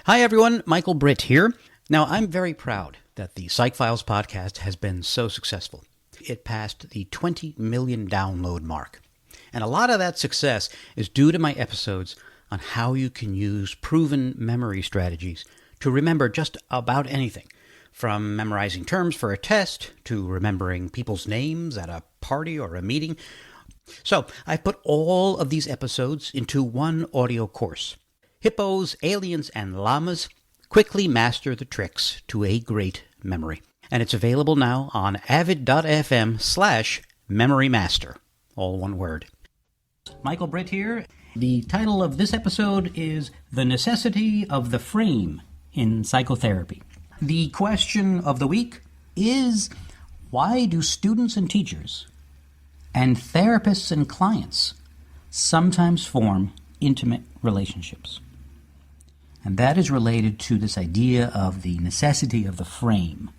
Hi everyone, Michael Britt here. Now, I'm very proud that the Psych Files podcast has been so successful. It passed the 20 million download mark. And a lot of that success is due to my episodes on how you can use proven memory strategies to remember just about anything, from memorizing terms for a test to remembering people's names at a party or a meeting. So I put all of these episodes into one audio course. Hippos, aliens, and llamas quickly master the tricks to a great memory. And it's available now on avid.fm/memorymaster. All one word. Michael Britt here. The title of this episode is The Necessity of the Frame in Psychotherapy. The question of the week is, why do students and teachers and therapists and clients sometimes form intimate relationships? And that is related to this idea of the necessity of the frame.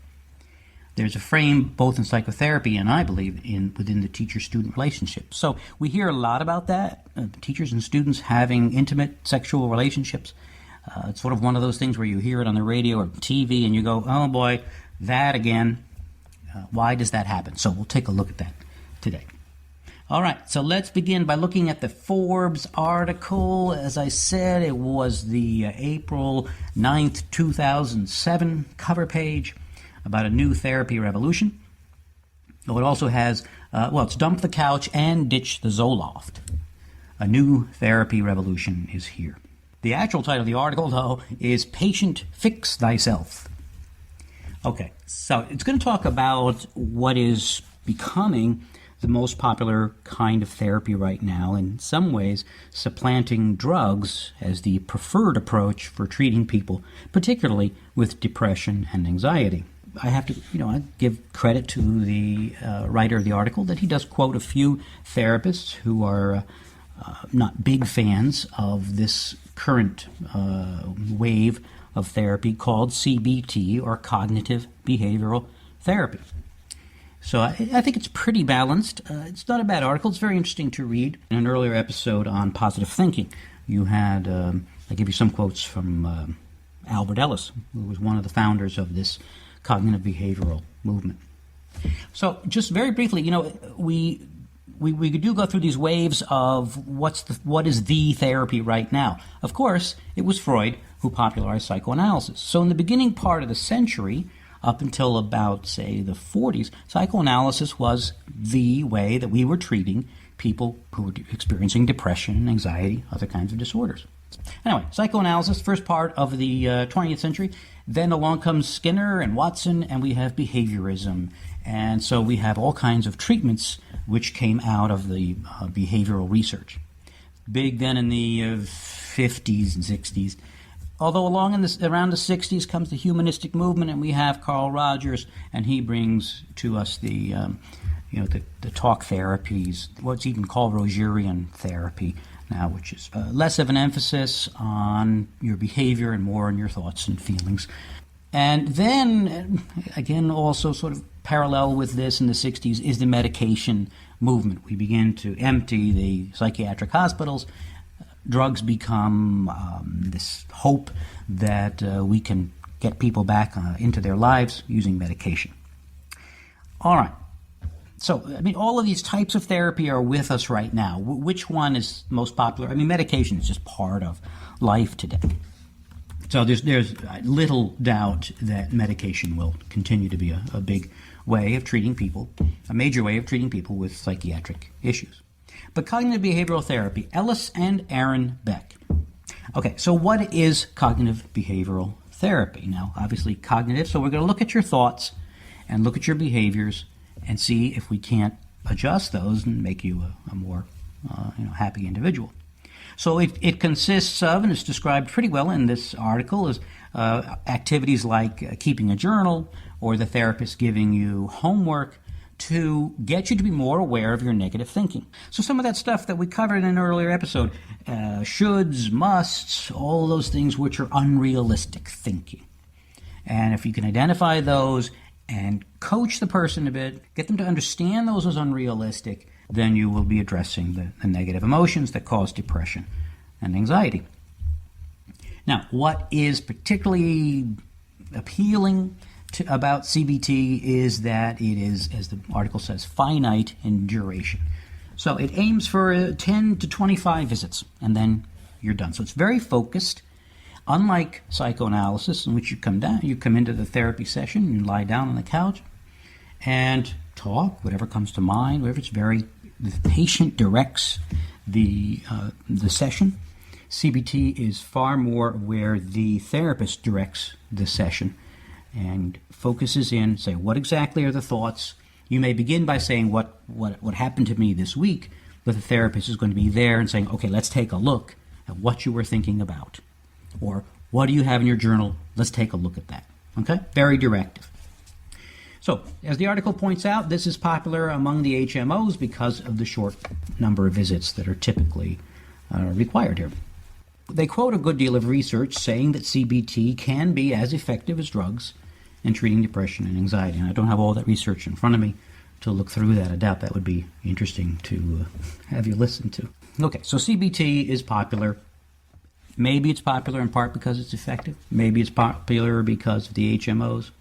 There's a frame both in psychotherapy and I believe within the teacher-student relationship. So we hear a lot about that, teachers and students having intimate sexual relationships. It's sort of one of those things where you hear it on the radio or TV and you go, oh boy, that again. Why does that happen? So we'll take a look at that today. All right, so let's begin by looking at the Forbes article. As I said, it was the April 9th, 2007 cover page about a new therapy revolution. It also has, it's Dump the Couch and Ditch the Zoloft. A new therapy revolution is here. The actual title of the article, though, is Patient Fix Thyself. Okay, so it's going to talk about what is becoming the most popular kind of therapy right now, in some ways supplanting drugs as the preferred approach for treating people, particularly with depression and anxiety. I have to, I give credit to the writer of the article that he does quote a few therapists who are not big fans of this current wave of therapy called CBT, or Cognitive Behavioral Therapy. So I think it's pretty balanced. It's not a bad article. It's very interesting to read. In an earlier episode on positive thinking, you had, I give you some quotes from Albert Ellis, who was one of the founders of this cognitive behavioral movement. So just very briefly, we do go through these waves of what is the therapy right now. Of course, it was Freud who popularized psychoanalysis. So in the beginning part of the century, up until about, say, the 40s, psychoanalysis was the way that we were treating people who were experiencing depression, anxiety, other kinds of disorders. Anyway, psychoanalysis, first part of the 20th century. Then along comes Skinner and Watson, and we have behaviorism. And so we have all kinds of treatments which came out of the behavioral research. Big then in the 50s and 60s. Although around the 60s comes the humanistic movement, and we have Carl Rogers, and he brings to us the talk therapies, what's even called Rogerian therapy now, which is less of an emphasis on your behavior and more on your thoughts and feelings. And then, again, also sort of parallel with this in the 60s is the medication movement. We begin to empty the psychiatric hospitals. Drugs become this hope that we can get people back into their lives using medication. All right. So, all of these types of therapy are with us right now. Which one is most popular? Medication is just part of life today. So there's little doubt that medication will continue to be a big way of treating people, a major way of treating people with psychiatric issues. But cognitive behavioral therapy, Ellis and Aaron Beck. Okay, so what is cognitive behavioral therapy? Now, obviously cognitive, so we're going to look at your thoughts and look at your behaviors and see if we can't adjust those and make you a more happy individual. So it consists of, and it's described pretty well in this article, is activities like keeping a journal or the therapist giving you homework to get you to be more aware of your negative thinking. So some of that stuff that we covered in an earlier episode, shoulds, musts, all those things which are unrealistic thinking. And if you can identify those and coach the person a bit, get them to understand those as unrealistic, then you will be addressing the negative emotions that cause depression and anxiety. Now, what is particularly appealing about CBT is that it is, as the article says, finite in duration. So it aims for 10 to 25 visits, and then you're done. So it's very focused. Unlike psychoanalysis, in which you come into the therapy session, you lie down on the couch and talk, whatever comes to mind, the patient directs the session. CBT is far more where the therapist directs the session and focuses in, say, what exactly are the thoughts? You may begin by saying what happened to me this week, but the therapist is going to be there and saying, okay, let's take a look at what you were thinking about. Or, what do you have in your journal? Let's take a look at that. Okay? Very directive. So, as the article points out, this is popular among the HMOs because of the short number of visits that are typically required here. They quote a good deal of research saying that CBT can be as effective as drugs in treating depression and anxiety. And I don't have all that research in front of me to look through that. I doubt that would be interesting to have you listen to. Okay, so CBT is popular. Maybe it's popular in part because it's effective. Maybe it's popular because of the HMOs.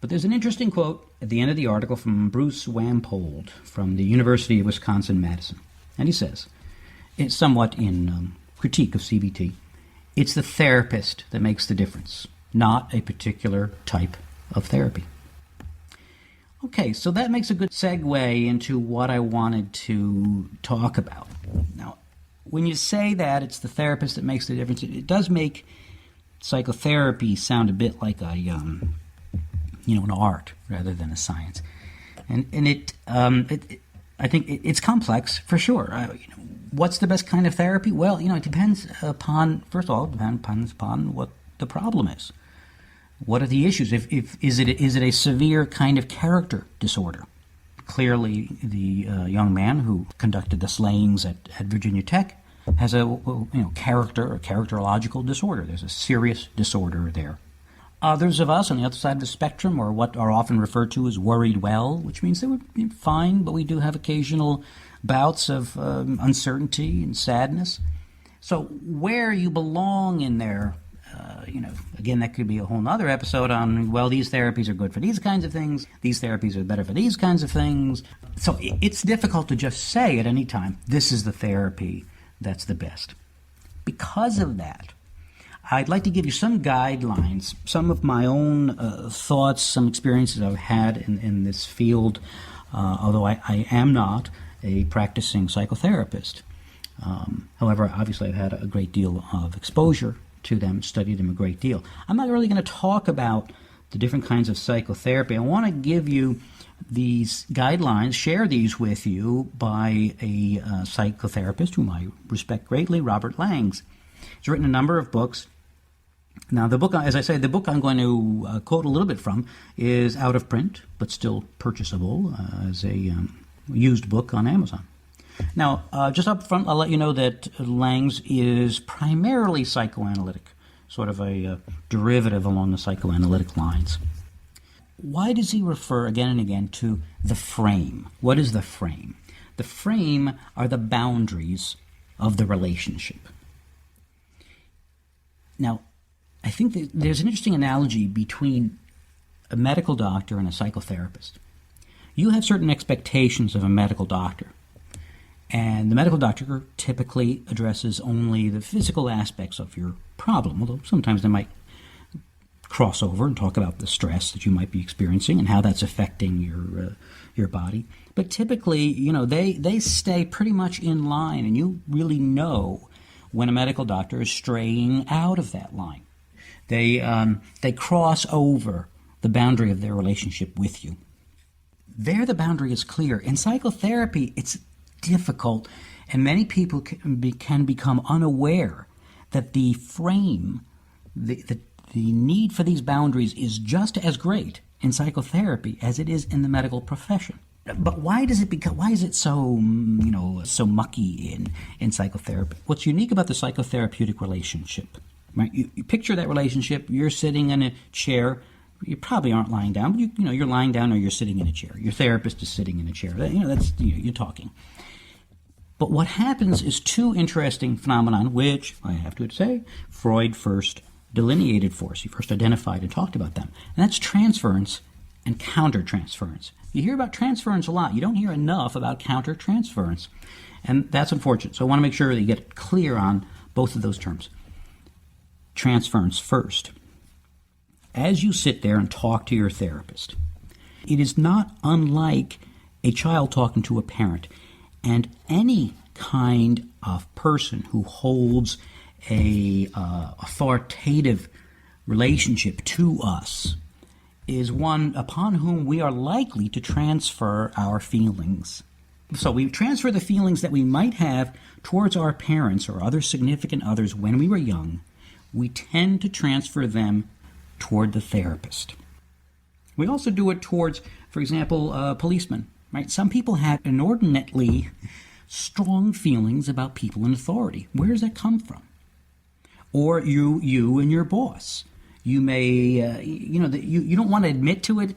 But there's an interesting quote at the end of the article from Bruce Wampold from the University of Wisconsin-Madison. And he says, it's somewhat in critique of CBT, it's the therapist that makes the difference, not a particular type of therapy. Okay, so that makes a good segue into what I wanted to talk about. Now, when you say that it's the therapist that makes the difference, it does make psychotherapy sound a bit like an art rather than a science, and I think it's complex for sure. What's the best kind of therapy? Well, it depends upon, first of all, depends upon what the problem is. What are the issues? Is it a severe kind of character disorder? Clearly, the young man who conducted the slayings at Virginia Tech has a characterological disorder. There's a serious disorder there. Others of us on the other side of the spectrum are what are often referred to as worried well, which means they were fine, but we do have occasional bouts of uncertainty and sadness. So where you belong in there, again, that could be a whole other episode on, well, these therapies are good for these kinds of things, these therapies are better for these kinds of things. So it's difficult to just say at any time, this is the therapy that's the best. Because of that, I'd like to give you some guidelines, some of my own thoughts, some experiences I've had in this field, although I am not a practicing psychotherapist. However, obviously I've had a great deal of exposure to them, studied them a great deal. I'm not really going to talk about the different kinds of psychotherapy. I want to give you these guidelines, share these with you by a psychotherapist whom I respect greatly, Robert Langs. He's written a number of books. Now, the book, as I say, the book I'm going to quote a little bit from is out of print, but still purchasable as a used book on Amazon. Now, just up front, I'll let you know that Langs is primarily psychoanalytic, sort of a derivative along the psychoanalytic lines. Why does he refer again and again to the frame? What is the frame? The frame are the boundaries of the relationship. Now, I think that there's an interesting analogy between a medical doctor and a psychotherapist. You have certain expectations of a medical doctor, and the medical doctor typically addresses only the physical aspects of your problem, although sometimes they might cross over and talk about the stress that you might be experiencing and how that's affecting your body. But typically, they stay pretty much in line, and you really know when a medical doctor is straying out of that line. They cross over the boundary of their relationship with you. There, the boundary is clear. In psychotherapy, it's difficult, and many people can become unaware that the frame, the need for these boundaries is just as great in psychotherapy as it is in the medical profession. But why is it so so mucky in psychotherapy? What's unique about the psychotherapeutic relationship, right? You picture that relationship. You're sitting in a chair. You probably aren't lying down, but you're lying down or you're sitting in a chair. Your therapist is sitting in a chair. You're talking. But what happens is two interesting phenomenon, which I have to say, Freud first delineated for us. He first identified and talked about them. And that's transference and countertransference. You hear about transference a lot. You don't hear enough about countertransference. And that's unfortunate. So I want to make sure that you get clear on both of those terms. Transference first. As you sit there and talk to your therapist, it is not unlike a child talking to a parent. And any kind of person who holds a authoritative relationship to us is one upon whom we are likely to transfer our feelings. So we transfer the feelings that we might have towards our parents or other significant others when we were young. We tend to transfer them toward the therapist. We also do it towards, for example, policemen. Right? Some people have inordinately strong feelings about people in authority. Where does that come from? Or you and your boss. You may, you don't want to admit to it,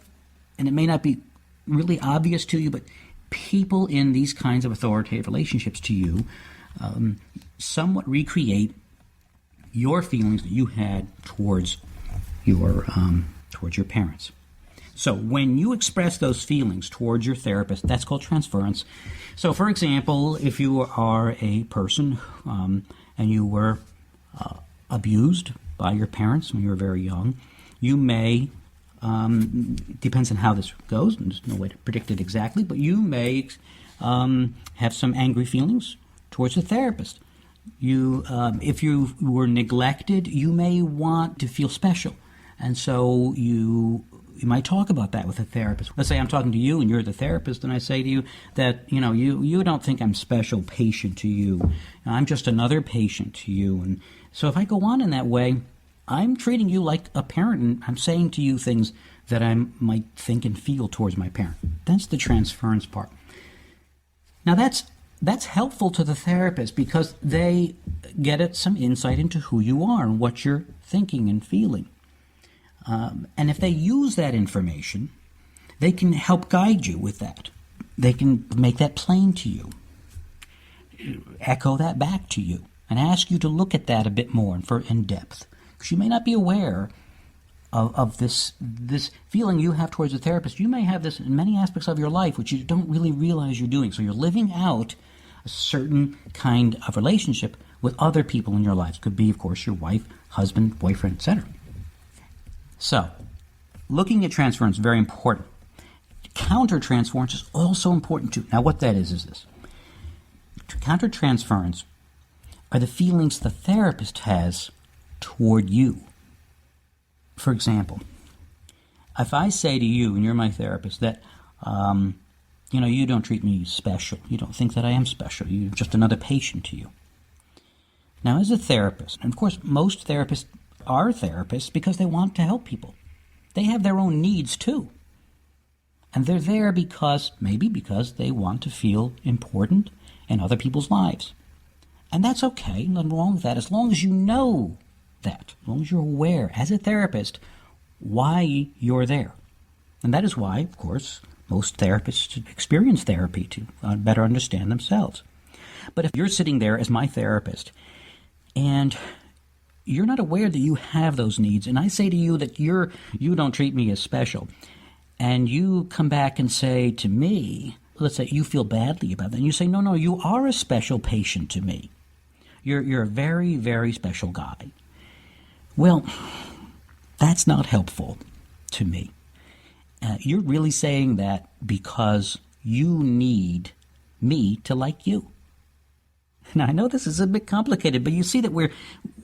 and it may not be really obvious to you, but people in these kinds of authoritative relationships to you somewhat recreate your feelings that you had towards your parents. So when you express those feelings towards your therapist, that's called transference. So, for example, if you are a person and you were abused by your parents when you were very young, you may, depends on how this goes, and there's no way to predict it exactly, but you may have some angry feelings towards the therapist. If you were neglected, you may want to feel special. And so you might talk about that with a therapist. Let's say I'm talking to you and you're the therapist, and I say to you that, you don't think I'm special patient to you. I'm just another patient to you. And so if I go on in that way, I'm treating you like a parent, and I'm saying to you things that I might think and feel towards my parent. That's the transference part. Now that's helpful to the therapist because they get some insight into who you are and what you're thinking and feeling. And if they use that information, they can help guide you with that. They can make that plain to you, echo that back to you, and ask you to look at that a bit more in depth. Because you may not be aware of this feeling you have towards a therapist. You may have this in many aspects of your life which you don't really realize you're doing. So you're living out a certain kind of relationship with other people in your lives. Could be, of course, your wife, husband, boyfriend, etc. So, looking at transference is very important. Countertransference is also important too. Now, what that is this. Countertransference are the feelings the therapist has toward you. For example, if I say to you, and you're my therapist, that, you don't treat me special. You don't think that I am special. You're just another patient to you. Now, as a therapist, and of course, most therapists are therapists because they want to help people. They have their own needs too. And they're there because they want to feel important in other people's lives. And that's okay, nothing wrong with that, as long as you know that, as long as you're aware, as a therapist, why you're there. And that is why, of course, most therapists experience therapy to better understand themselves. But if you're sitting there as my therapist, and you're not aware that you have those needs, and I say to you that you don't treat me as special, and you come back and say to me, let's say you feel badly about that, and you say, no, you are a special patient to me. You're a very, very special guy. Well, that's not helpful to me. You're really saying that because you need me to like you. Now, I know this is a bit complicated, but you see that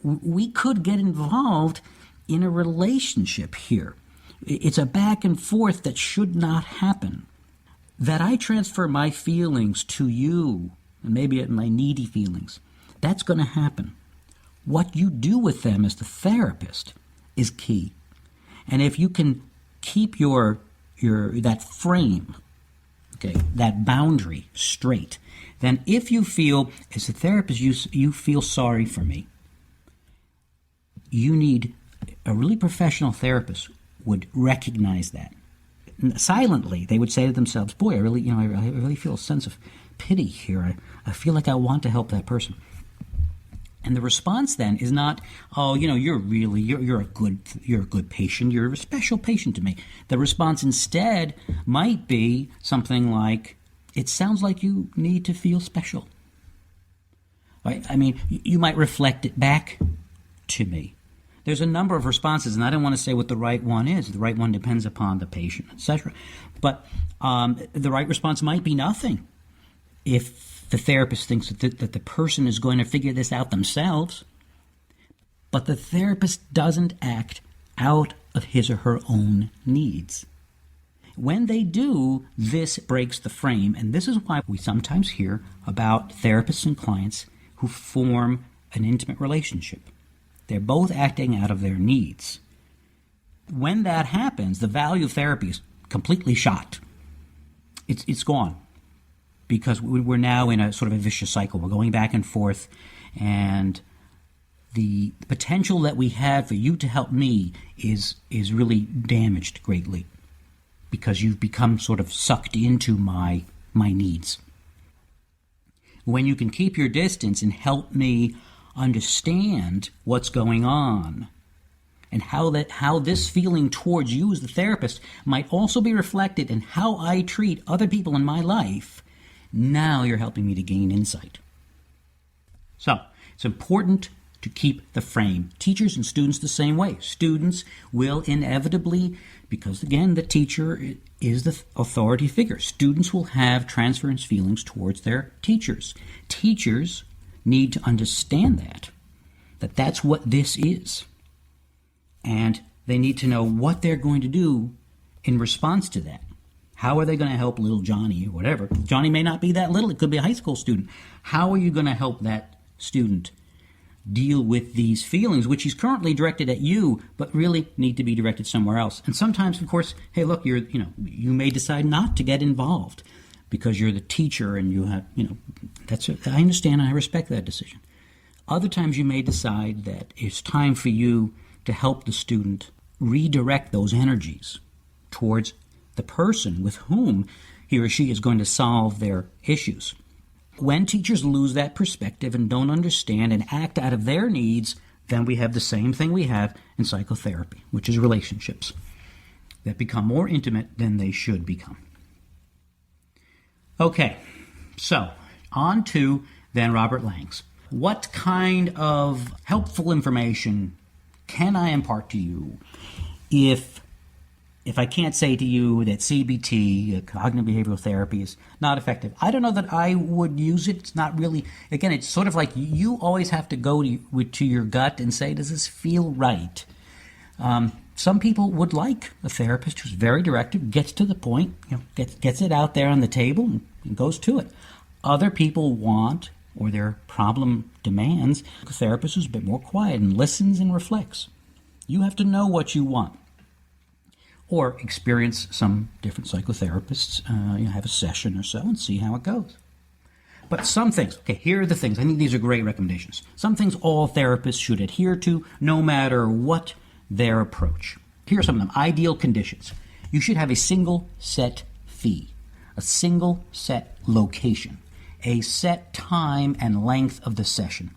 we could get involved in a relationship here. It's a back and forth that should not happen. That I transfer my feelings to you, and maybe my needy feelings, that's going to happen. What you do with them as the therapist is key. And if you can keep your that frame, okay, that boundary straight, then if you feel, as a therapist, you feel sorry for me, you need a really professional therapist would recognize that. Silently, they would say to themselves, boy, I really feel a sense of pity here. I feel like I want to help that person. And the response then is not, oh, you're a good patient. You're a special patient to me. The response instead might be something like, it sounds like you need to feel special. Right? I mean, you might reflect it back to me. There's a number of responses, and I don't want to say what the right one is. The right one depends upon the patient, etc. But the right response might be nothing if the therapist thinks that the person is going to figure this out themselves. But the therapist doesn't act out of his or her own needs. When they do, this breaks the frame, and this is why we sometimes hear about therapists and clients who form an intimate relationship. They're both acting out of their needs. When that happens, the value of therapy is completely shot. It's gone, because we're now in a sort of a vicious cycle. We're going back and forth, and the potential that we have for you to help me is really damaged greatly, because you've become sort of sucked into my needs. When you can keep your distance and help me understand what's going on, and how this feeling towards you as the therapist might also be reflected in how I treat other people in my life, now you're helping me to gain insight. So, it's important to keep the frame. Teachers and students the same way. Students will inevitably, because again, the teacher is the authority figure, students will have transference feelings towards their teachers. Teachers need to understand that that's what this is. And they need to know what they're going to do in response to that. How are they going to help little Johnny or whatever? Johnny may not be that little. It could be a high school student. How are you going to help that student deal with these feelings, which he's currently directed at you, but really need to be directed somewhere else? And sometimes, of course, hey, look, you may decide not to get involved because you're the teacher and you have, I understand and I respect that decision. Other times you may decide that it's time for you to help the student redirect those energies towards the person with whom he or she is going to solve their issues. When teachers lose that perspective and don't understand and act out of their needs, then we have the same thing we have in psychotherapy, which is relationships that become more intimate than they should become. Okay, so on to then Robert Lang's. What kind of helpful information can I impart to you if I can't say to you that CBT, cognitive behavioral therapy, is not effective? I don't know that I would use it. It's not really, again, it's sort of like you always have to go to your gut and say, does this feel right? Some people would like a therapist who's very directive, gets to the point, gets it out there on the table and goes to it. Other people want, or their problem demands, a therapist who's a bit more quiet and listens and reflects. You have to know what you want. Or experience some different psychotherapists, have a session or so and see how it goes. But some things, here are the things. I think these are great recommendations. Some things all therapists should adhere to, no matter what their approach. Here are some of them. Ideal conditions. You should have a single set fee, a single set location, a set time and length of the session.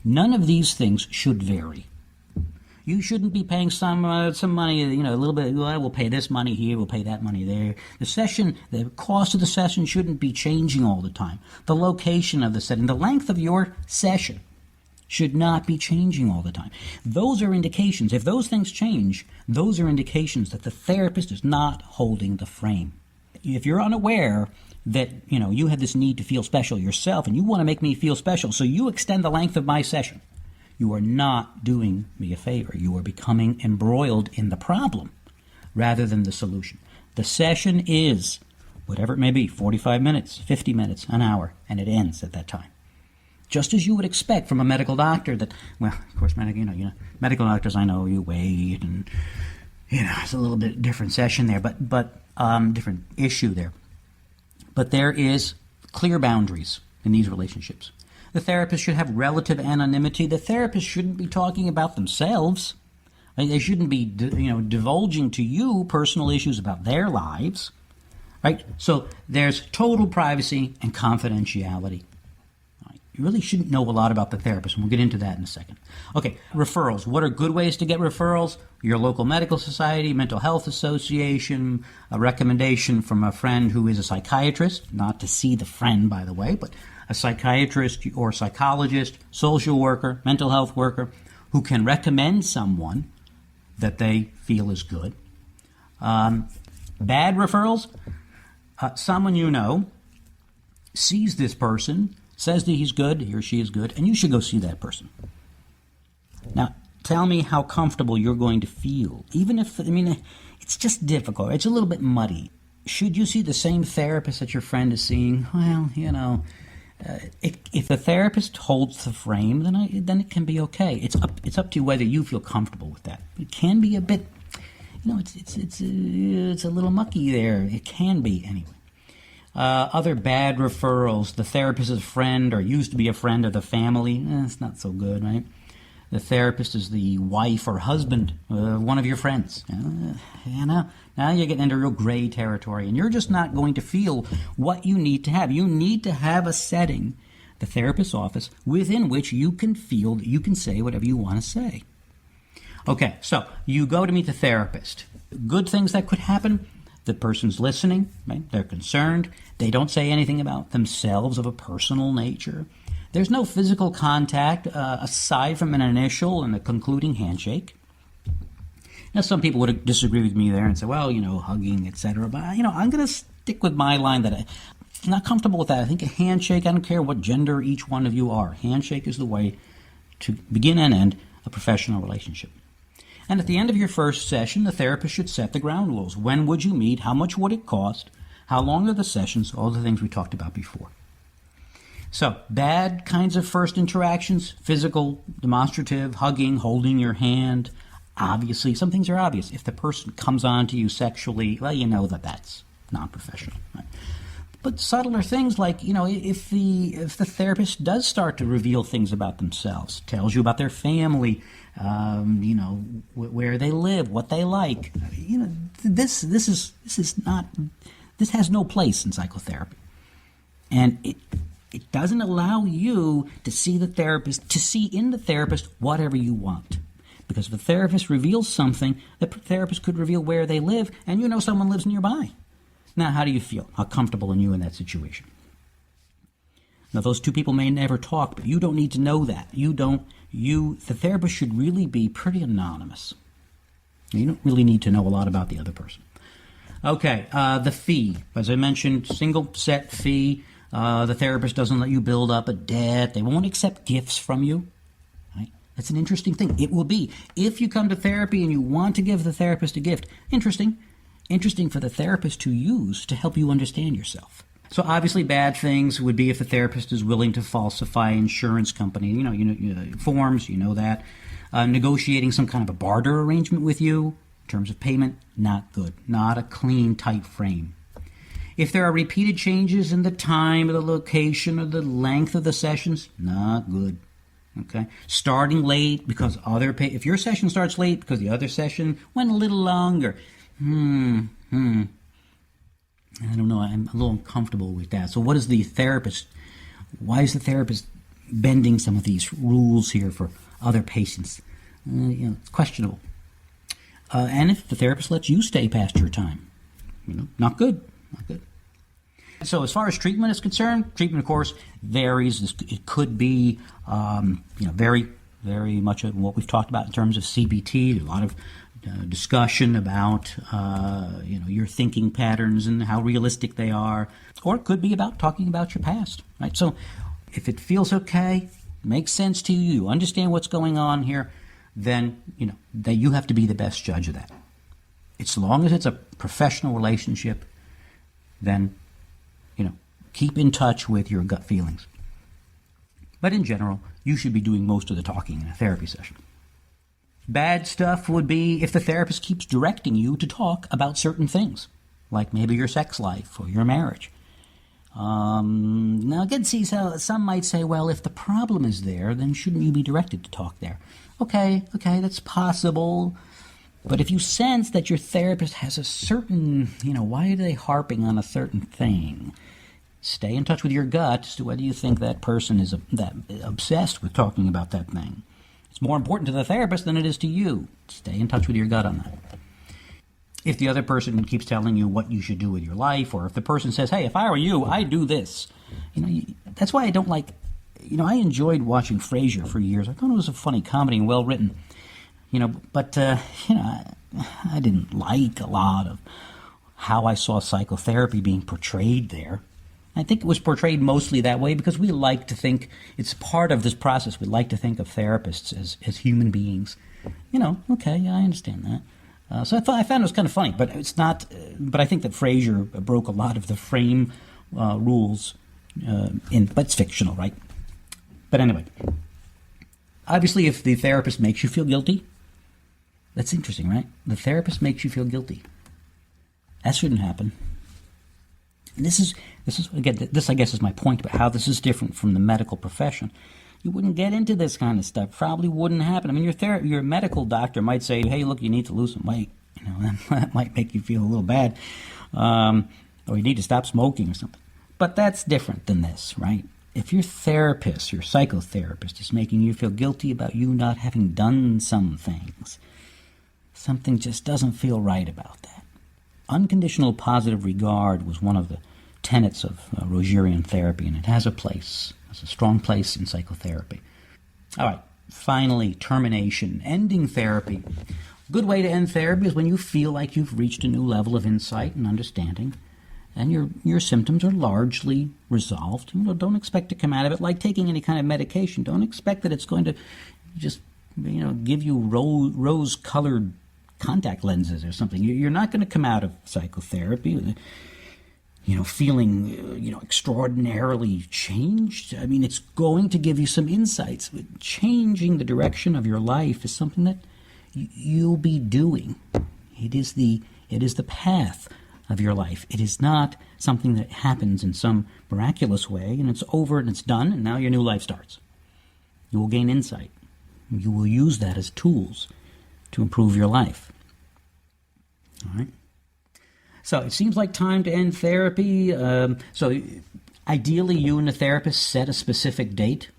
None of these things should vary. You shouldn't be paying some money, a little bit, we'll pay this money here, we'll pay that money there. The cost of the session shouldn't be changing all the time. The location of the setting, the length of your session should not be changing all the time. Those are indications. If those things change, those are indications that the therapist is not holding the frame. If you're unaware that, you have this need to feel special yourself and you want to make me feel special, so you extend the length of my session, you are not doing me a favor. You are becoming embroiled in the problem rather than the solution. The session is, whatever it may be, 45 minutes, 50 minutes, an hour, and it ends at that time. Just as you would expect from a medical doctor that, well, of course, medical doctors, I know you wait and, it's a little bit different session there, but different issue there. But there is clear boundaries in these relationships. The therapist should have relative anonymity. The therapist shouldn't be talking about themselves. They shouldn't be, divulging to you personal issues about their lives. right? So there's total privacy and confidentiality. You really shouldn't know a lot about the therapist, and we'll get into that in a second. Okay, referrals. What are good ways to get referrals? Your local medical society, mental health association, a recommendation from a friend who is a psychiatrist, not to see the friend, by the way, but a psychiatrist or psychologist, social worker, mental health worker, who can recommend someone that they feel is good. Bad referrals, someone you know sees this person, says that he's good, he or she is good, and you should go see that person. Now, tell me how comfortable you're going to feel. Even if, it's just difficult. It's a little bit muddy. Should you see the same therapist that your friend is seeing? Well, if the therapist holds the frame, then it can be okay. It's up to you whether you feel comfortable with that. It can be a bit, it's a little mucky there. It can be anyway. Other bad referrals. The therapist is a friend or used to be a friend of the family. It's not so good, right? The therapist is the wife or husband of one of your friends. Now you're getting into real gray territory, and you're just not going to feel what you need to have. You need to have a setting, the therapist's office, within which you can feel that you can say whatever you want to say. Okay, so you go to meet the therapist. Good things that could happen. The person's listening, right? They're concerned. They don't say anything about themselves of a personal nature. There's no physical contact aside from an initial and a concluding handshake. Now, some people would disagree with me there and say, well, hugging, etc. But, I'm going to stick with my line that I'm not comfortable with that. I think a handshake, I don't care what gender each one of you are. Handshake is the way to begin and end a professional relationship. And at the end of your first session, the therapist should set the ground rules. When would you meet? How much would it cost? How long are the sessions? All the things we talked about before. So, bad kinds of first interactions, physical, demonstrative, hugging, holding your hand. Obviously, some things are obvious. If the person comes on to you sexually, well, you know that that's non-professional. Right? But subtler things like, if the therapist does start to reveal things about themselves, tells you about their family, where they live, what they like, this has no place in psychotherapy, and it doesn't allow you to see in the therapist whatever you want, because if the therapist reveals something, the therapist could reveal where they live, and someone lives nearby. Now, how do you feel? How comfortable are you in that situation? Now, those two people may never talk, but you don't need to know that. The therapist should really be pretty anonymous. You don't really need to know a lot about the other person. Okay, the fee. As I mentioned, single set fee. The therapist doesn't let you build up a debt. They won't accept gifts from you. Right? That's an interesting thing. It will be. If you come to therapy and you want to give the therapist a gift, interesting for the therapist to use to help you understand yourself. So obviously bad things would be if the therapist is willing to falsify insurance company, forms, that. Negotiating some kind of a barter arrangement with you in terms of payment, not good. Not a clean, tight frame. If there are repeated changes in the time or the location or the length of the sessions, not good. Okay? Starting late because if your session starts late because the other session went a little longer, I don't know. I'm a little uncomfortable with that. So why is the therapist bending some of these rules here for other patients? It's questionable. And if the therapist lets you stay past your time, not good. Not good. So as far as treatment is concerned, treatment, of course, varies. It could be, very, very much of what we've talked about in terms of CBT. A lot of discussion about your thinking patterns and how realistic they are, or it could be about talking about your past, right? So if it feels okay, makes sense to you, you understand what's going on here, then that you have to be the best judge of that. As long as it's a professional relationship, then keep in touch with your gut feelings. But in general, you should be doing most of the talking in a therapy session. Bad stuff would be if the therapist keeps directing you to talk about certain things, like maybe your sex life or your marriage. Now, again, see, so some might say, well, if the problem is there, then shouldn't you be directed to talk there? Okay, that's possible. But if you sense that your therapist has a certain, why are they harping on a certain thing? Stay in touch with your gut as to whether you think that person is that obsessed with talking about that thing. It's more important to the therapist than it is to you. Stay in touch with your gut on that. If the other person keeps telling you what you should do with your life, or if the person says, hey, if I were you, I'd do this. That's why I don't like, I enjoyed watching Frasier for years. I thought it was a funny comedy and well written. But I didn't like a lot of how I saw psychotherapy being portrayed there. I think it was portrayed mostly that way because we like to think it's part of this process. We like to think of therapists as human beings. Okay, yeah, I understand that. So I found it was kind of funny, but it's not. But I think that Frasier broke a lot of the frame rules, but it's fictional, right? But anyway, obviously, if the therapist makes you feel guilty, that's interesting, right? The therapist makes you feel guilty. That shouldn't happen. And this is again, this I guess is my point about how this is different from the medical profession. You wouldn't get into this kind of stuff. Probably wouldn't happen. I mean, your medical doctor might say, "Hey, look, you need to lose some weight." That might make you feel a little bad, or you need to stop smoking or something. But that's different than this, right? If your therapist, your psychotherapist, is making you feel guilty about you not having done some things, something just doesn't feel right about that. Unconditional positive regard was one of the tenets of Rogerian therapy, and it has a place. It's a strong place in psychotherapy. All right, finally, termination, ending therapy. A good way to end therapy is when you feel like you've reached a new level of insight and understanding, and your symptoms are largely resolved. Don't expect to come out of it like taking any kind of medication. Don't expect that it's going to just give you rose-colored contact lenses or something. You're not going to come out of psychotherapy feeling extraordinarily changed. I mean, it's going to give you some insights. Changing the direction of your life is something that you'll be doing. It is the path of your life. It is not something that happens in some miraculous way and it's over and it's done and now your new life starts. You will gain insight. You will use that as tools to improve your life. All right. So it seems like time to end therapy. So ideally, you and the therapist set a specific date,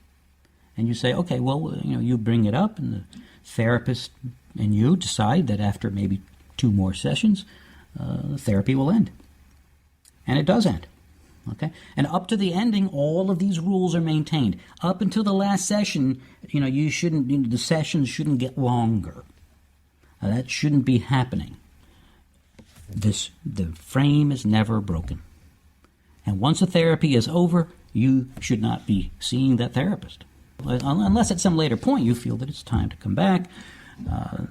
and you say, okay, well, you bring it up, and the therapist and you decide that after maybe 2 more sessions, the therapy will end. And it does end. Okay, and up to the ending, all of these rules are maintained. Up until the last session, the sessions shouldn't get longer. That shouldn't be happening. The frame is never broken. And once the therapy is over, you should not be seeing that therapist. Unless at some later point you feel that it's time to come back.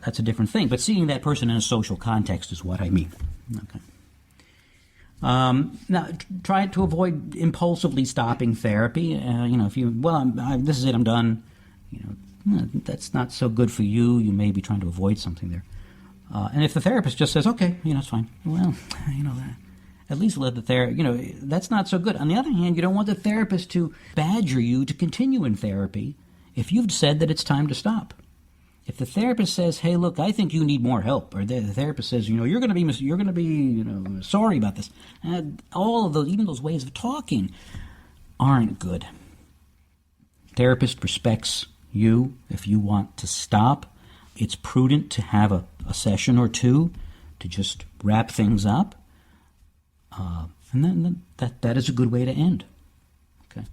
That's a different thing. But seeing that person in a social context is what I mean. Okay. Now, try to avoid impulsively stopping therapy. If this is it, I'm done. That's not so good for you. You may be trying to avoid something there. And if the therapist just says, okay, it's fine. Well, at least let the therapist, that's not so good. On the other hand, you don't want the therapist to badger you to continue in therapy if you've said that it's time to stop. If the therapist says, hey, look, I think you need more help, or the therapist says, you're going to be sorry about this. All of those, even those ways of talking aren't good. Therapist respects you. If you want to stop, it's prudent to have a session or 2 to just wrap things up. And then that is a good way to end. Okay.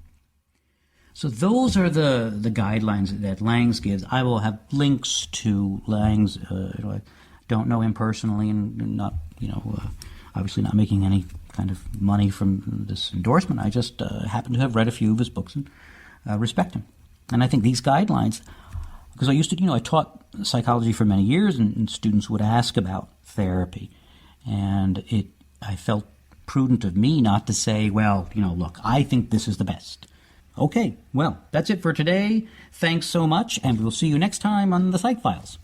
So those are the guidelines that Langs gives. I will have links to Langs. I don't know him personally and not, obviously not making any kind of money from this endorsement. I just happen to have read a few of his books and respect him. And I think these guidelines, because I taught psychology for many years, and students would ask about therapy. And I felt prudent of me not to say, well, look, I think this is the best. Okay, well, that's it for today. Thanks so much, and we'll see you next time on the Psych Files.